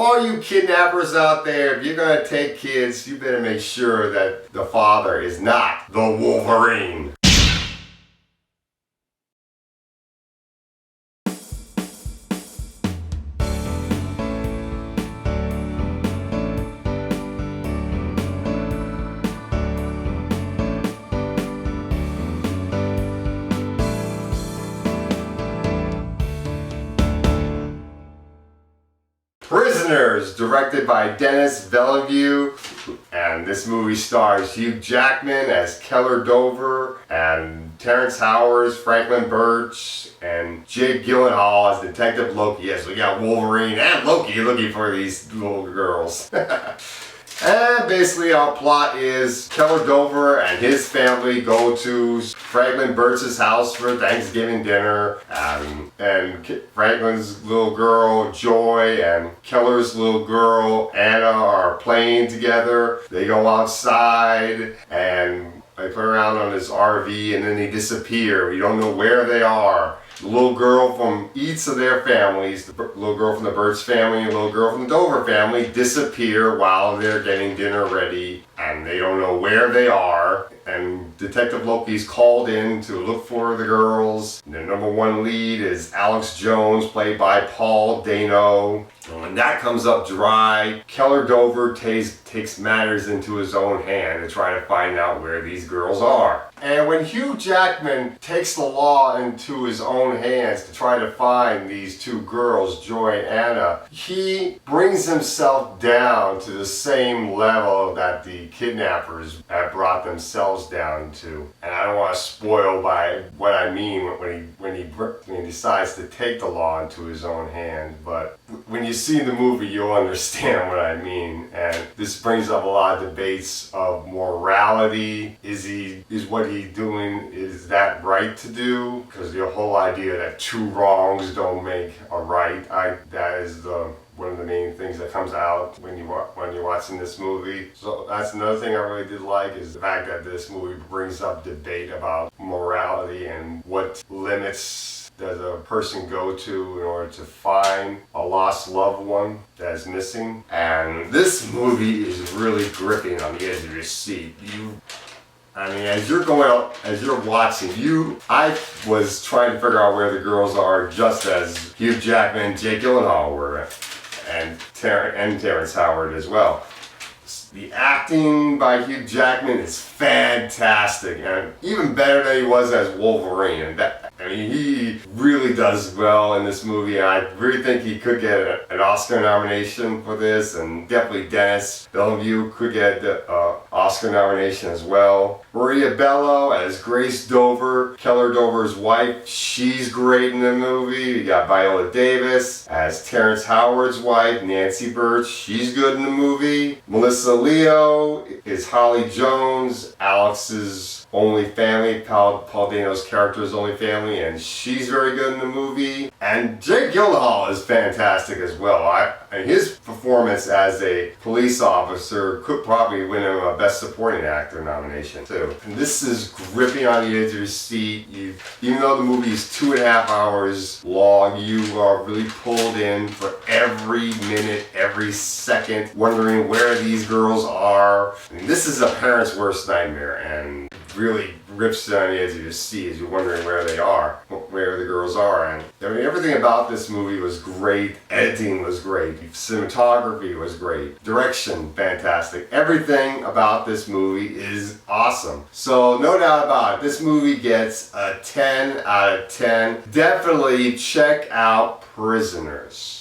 all you kidnappers out there, if you're gonna take kids, you better make sure that the father is not the Wolverine. Prisoners, directed by Denis Villeneuve, and this movie stars Hugh Jackman as Keller Dover, and Terrence Howard as Franklin Birch, and Jake Gyllenhaal as Detective Loki. Yes, we got Wolverine and Loki looking for these little girls. And basically our plot is Keller Dover and his family go to Franklin Birch's house for Thanksgiving dinner, and Franklin's little girl Joy and Keller's little girl Anna are playing together. They go outside and they play around on his RV, and then they disappear. We don't know where they are. The little girl from each of their families, the little girl from the Birch family and the little girl from the Dover family, disappear while they're getting dinner ready, and they don't know where they are. And Detective Loki's called in to look for the girls. And the number one lead is Alex Jones, played by Paul Dano. And when that comes up dry, Keller Dover takes matters into his own hand to try to find out where these girls are. And when Hugh Jackman takes the law into his own hands to try to find these two girls, Joy and Anna, he brings himself down to the same level that the kidnappers have brought themselves down to. And I don't want to spoil by what I mean when he decides to take the law into his own hand, but when you see the movie, you'll understand what I mean. And this brings up a lot of debates of morality. Is what he's doing, is that right to do? Because the whole idea that two wrongs don't make a right, that is one of the main things that comes out when you're watching this movie. So that's another thing I really did like, is the fact that this movie brings up debate about morality and what limits does a person go to in order to find a lost loved one that is missing. And this movie is really gripping on the edge of your seat. As you're watching, I was trying to figure out where the girls are, just as Hugh Jackman and Jake Gyllenhaal were, and Terrence Howard as well. The acting by Hugh Jackman is fantastic, and even better than he was as Wolverine. He really does well in this movie, and I really think he could get an Oscar nomination for this, and definitely Denis Villeneuve could get an Oscar nomination as well. Maria Bello as Grace Dover, Keller Dover's wife. She's great in the movie. You got Viola Davis as Terrence Howard's wife, Nancy Birch. She's good in the movie. Melissa Leo is Holly Jones, Alex's only family, Paul Dano's character's only family, and she's very good in the movie. And Jake Gyllenhaal is fantastic as well. And his performance as a police officer could probably win him a Best Supporting Actor nomination too. And this is gripping on the edge of your seat. Even though the movie is 2.5 hours long, you are really pulled in for every minute, every second, wondering where these girls are. And this is a parent's worst nightmare, and really rips you on the edge of your seat as you're wondering where they are, where the girls are. And everything about this movie was great. Editing was great. Cinematography was great. Direction, fantastic. Everything about this movie is awesome. So no doubt about it, this movie gets a 10 out of 10. Definitely check out Prisoners.